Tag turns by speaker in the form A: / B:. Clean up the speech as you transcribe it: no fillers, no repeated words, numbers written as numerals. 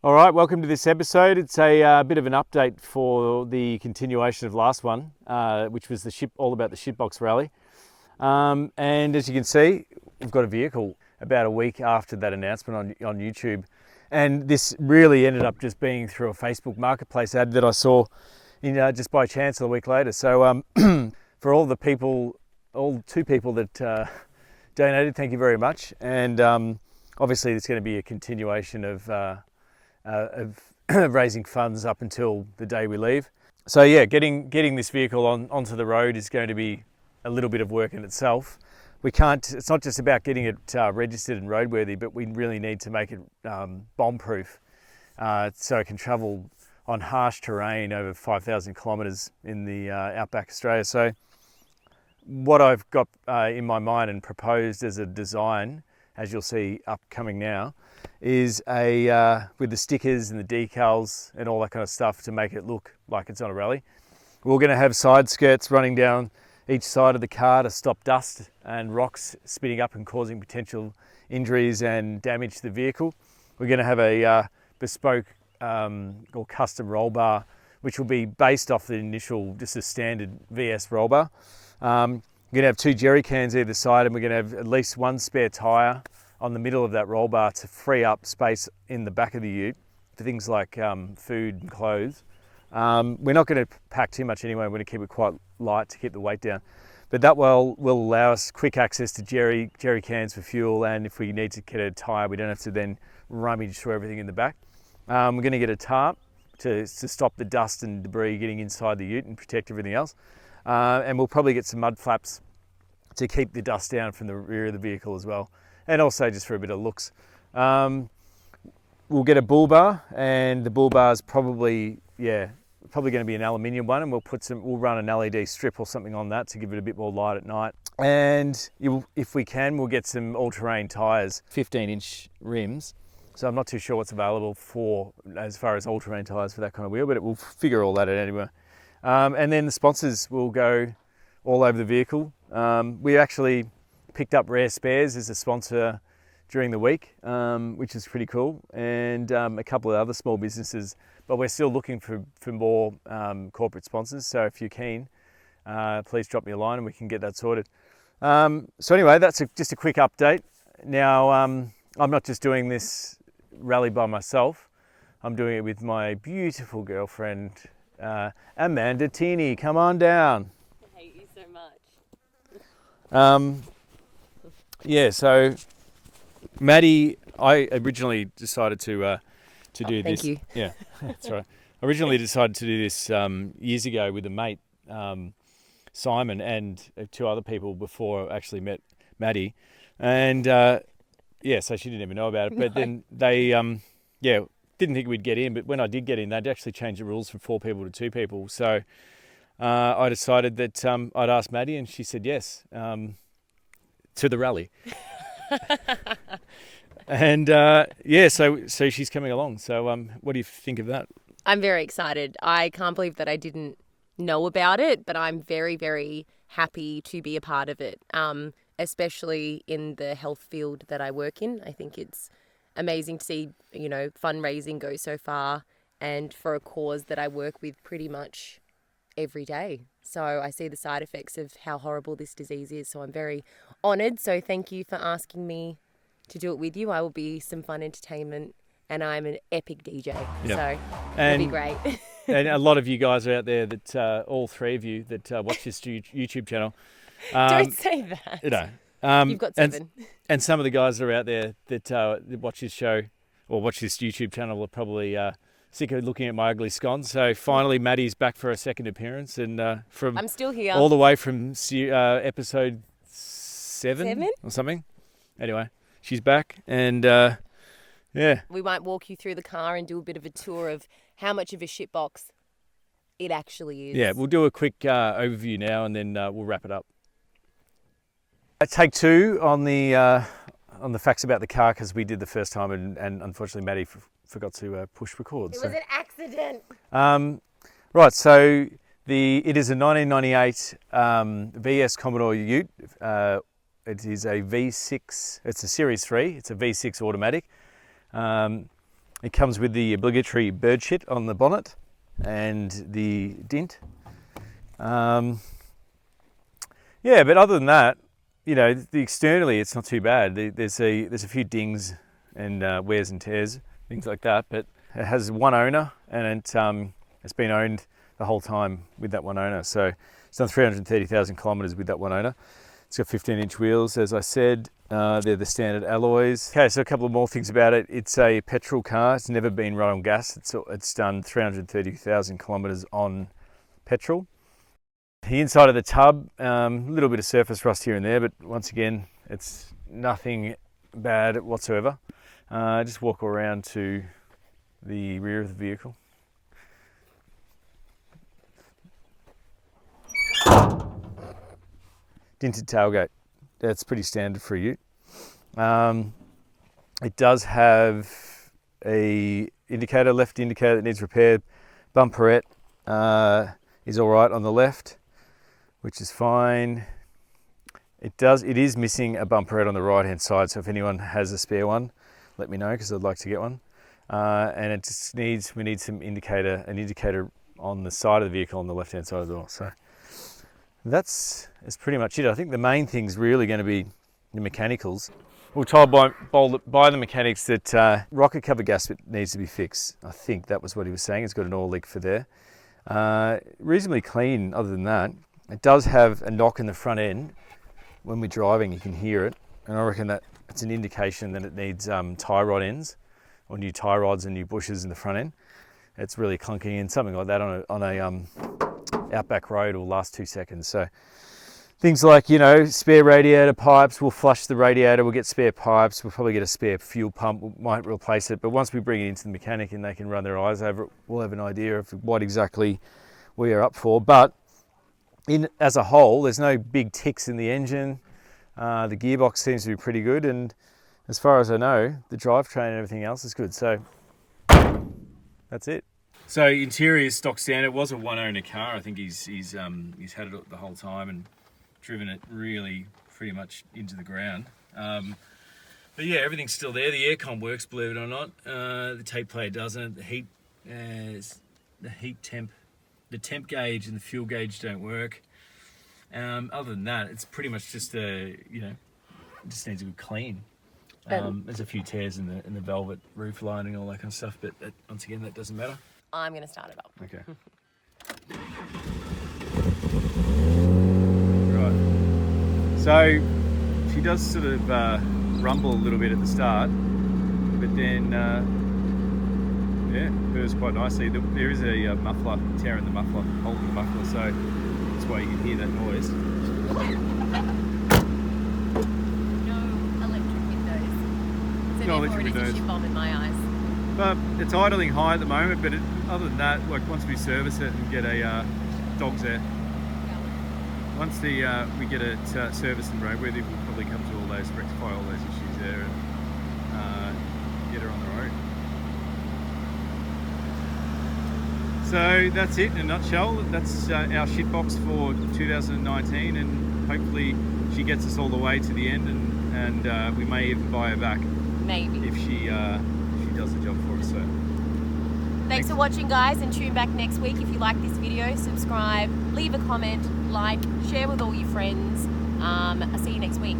A: All right, welcome to this episode. It's a bit of an update for the continuation of last one, which was all about the Shitbox rally. And as you can see, we've got a vehicle about a week after that announcement on YouTube. And this really ended up just being through a Facebook Marketplace ad that I saw just by chance a week later. So for all two people that donated, thank you very much. And obviously it's going to be a continuation of raising funds up until the day we leave. So yeah, getting this vehicle onto the road is going to be a little bit of work in itself. It's not just about getting it registered and roadworthy, but we really need to make it bomb-proof so it can travel on harsh terrain over 5,000 kilometres in the outback Australia. So what I've got in my mind and proposed as a design, as you'll see upcoming now, is with the stickers and the decals and all that kind of stuff to make it look like it's on a rally. We're going to have side skirts running down each side of the car to stop dust and rocks spitting up and causing potential injuries and damage to the vehicle. We're going to have a bespoke or custom roll bar, which will be based off the initial, just a standard VS roll bar. We're going to have two jerry cans either side, and we're going to have at least one spare tyre on the middle of that roll bar to free up space in the back of the ute for things like food and clothes. We're not going to pack too much anyway. We're going to keep it quite light to keep the weight down. But that will allow us quick access to jerry cans for fuel, and if we need to get a tyre, we don't have to then rummage through everything in the back. We're going to get a tarp to stop the dust and debris getting inside the ute and protect everything else. And we'll probably get some mud flaps to keep the dust down from the rear of the vehicle as well. And also just for a bit of looks. We'll get a bull bar, and the bull bar is probably going to be an aluminium one, and we'll run an LED strip or something on that to give it a bit more light at night. And if we can, we'll get some all-terrain tyres, 15-inch rims. So I'm not too sure what's available as far as all-terrain tyres for that kind of wheel, but we'll figure all that out anyway. And then the sponsors will go all over the vehicle. We actually picked up Rare Spares as a sponsor during the week, which is pretty cool, and a couple of other small businesses, but we're still looking for more corporate sponsors. So if you're keen, please drop me a line and we can get that sorted. So anyway, that's just a quick update. Now, I'm not just doing this rally by myself. I'm doing it with my beautiful girlfriend, Amanda Teeny. Come on down.
B: I hate you so much.
A: So Maddie, I originally decided to do this.
B: Thank you.
A: Yeah, that's right. I originally decided to do this years ago with a mate, Simon, and two other people before I actually met Maddie. And so she didn't even know about it. But then they, didn't think we'd get in. But when I did get in, they'd actually changed the rules from 4 people to 2 people. So I decided that I'd ask Maddie, and she said yes to the rally. And so she's coming along. So what do you think of that?
B: I'm very excited. I can't believe that I didn't know about it, but I'm very, very happy to be a part of it, especially in the health field that I work in. I think it's amazing to see, fundraising go so far, and for a cause that I work with pretty much every day. So I see the side effects of how horrible this disease is. So I'm very honoured. So thank you for asking me to do it with you. I will be some fun entertainment, and I'm an epic DJ. Yep. So it'll be great.
A: And a lot of you guys are out there that, all 3 of you that watch this YouTube channel.
B: Don't say that. You've got 7.
A: And some of the guys that are out there that watch this show or watch this YouTube channel are probably sick of looking at my ugly scones. So finally, Maddie's back for a second appearance, and
B: I'm still here,
A: all the way from episode 7 or something. Anyway, she's back, and
B: we might walk you through the car and do a bit of a tour of how much of a shitbox it actually is.
A: Yeah, we'll do a quick overview now, and then we'll wrap it up. Take 2 on the facts about the car, because we did the first time, and unfortunately Maddie forgot to push record.
B: It was an accident.
A: Right, so it is a 1998 VS Commodore Ute. It is a V6. It's a Series 3. It's a V6 automatic. It comes with the obligatory bird shit on the bonnet and the dint. Yeah, but other than that, you know, externally it's not too bad. There's a few dings and wears and tears, things like that, but it has one owner, and it's been owned the whole time with that one owner. So it's done 330,000 kilometres with that one owner. It's got 15-inch wheels, as I said. They're the standard alloys. Okay, so a couple of more things about it. It's a petrol car. It's never been run on gas. It's done 330,000 kilometres on petrol. The inside of the tub, a little bit of surface rust here and there, but once again, it's nothing bad whatsoever. Just walk around to the rear of the vehicle. Dinted tailgate. That's pretty standard for a ute. It does have a indicator, left indicator that needs repaired. Bumperette is all right on the left, which is fine. It is missing a bumperette on the right hand side, so if anyone has a spare one, let me know, because I'd like to get one. And it just we need an indicator on the side of the vehicle on the left hand side as well. So that's pretty much it. I think the main thing's really going to be the mechanicals. We're told by the mechanics that rocket cover gasket needs to be fixed. I think that was what he was saying. It's got an oil leak for there. Reasonably clean other than that. It does have a knock in the front end. When we're driving, you can hear it. And I reckon that it's an indication that it needs tie rod ends, or new tie rods and new bushes in the front end. It's really clunky, and something like that on a outback road will last 2 seconds. So things like, you know, spare radiator pipes, we'll flush the radiator, we'll get spare pipes, we'll probably get a spare fuel pump, we might replace it. But once we bring it into the mechanic and they can run their eyes over it, we'll have an idea of what exactly we are up for. But as a whole, there's no big ticks in the engine. The gearbox seems to be pretty good, and as far as I know, the drivetrain and everything else is good. So that's it. So interior is stock standard. It was a one owner car. I think he's had it the whole time and driven it really pretty much into the ground. But yeah, everything's still there. The aircon works, believe it or not. The tape player doesn't. The temp gauge and the fuel gauge don't work. Other than that, it's pretty much just it just needs to be clean. There's a few tears in the velvet roof lining, all that kind of stuff, but once again, that doesn't matter.
B: I'm going to start it up.
A: Okay. Right. So she does sort of rumble a little bit at the start, but then purrs quite nicely. There is a muffler tear in the muffler, holding the muffler, so that's why you can hear that noise.
B: No electric windows. So
A: No
B: therefore
A: electric
B: it is a
A: windows.
B: shit bomb in my eyes.
A: But it's idling high at the moment, but other than that, like once we service it and get a dog's there, once we get it serviced and roadworthy, we'll probably come to rectify all those issues there and get her on the road. So that's it in a nutshell. That's our shitbox for 2019, and hopefully she gets us all the way to the end, and we may even buy her back.
B: Maybe.
A: If she does the job for us. So
B: Thanks for watching, guys, and tune back next week. If you like this video, subscribe, leave a comment, like, share with all your friends. I'll see you next week.